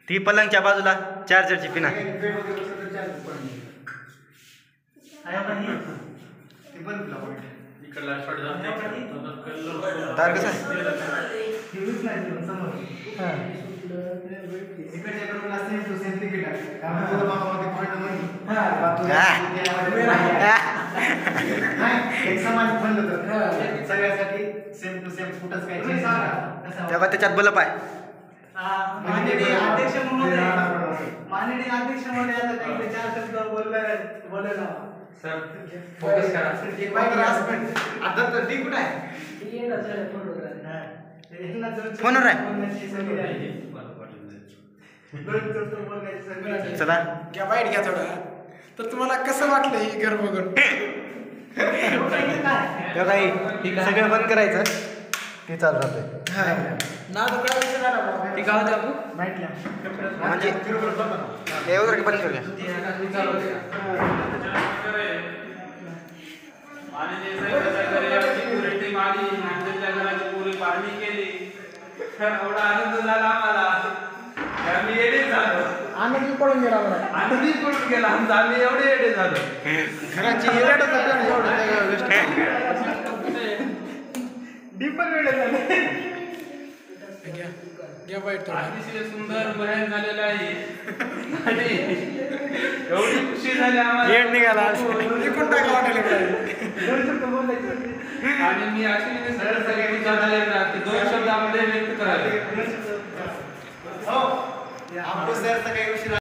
ती पलंगच्या बाजूला चार्जरची पिन आहे. तार कसं आहे? सगळ्यासाठी सेम टू सेम कुठंच काही तेव्हा त्याच्यात बल्ब आहे. माननीय अध्यक्ष महोदय आता काही 4 शब्द बोलायला सर फोकस करा. आता तर डी कुठे आहे? फोनवर आहे. चला घ्या बाईट घ्या थोडा. तर तुम्हाला कसं वाटलं ही घर बघून? तेव्हा काही सगळं बंद करायचं ते चालू राहतंय. ती गाव जाऊ म्हणजे एवढं बंद करूया. पाणी केली एवढा आनंद झाला आम्हाला. आम्ही येडे झालो. आनंदी पडून गेला मला. आनंदी पडून गेला आम्ही एवढे येडे झालो. घराची डीपल वेळ झाले. घ्या बाईट थोडा. अतिशय सुंदर बहन झालेला आहे आणि एवढी खुशी झाली आम्हाला. येड निघाला. एकूण टाका वाटायला पाहिजे. आणि मी अश्विनी सर सगळ्यांनी झाले ना ते 2 शब्द आम्हाला व्यक्त करावे. हो. आपण सर काही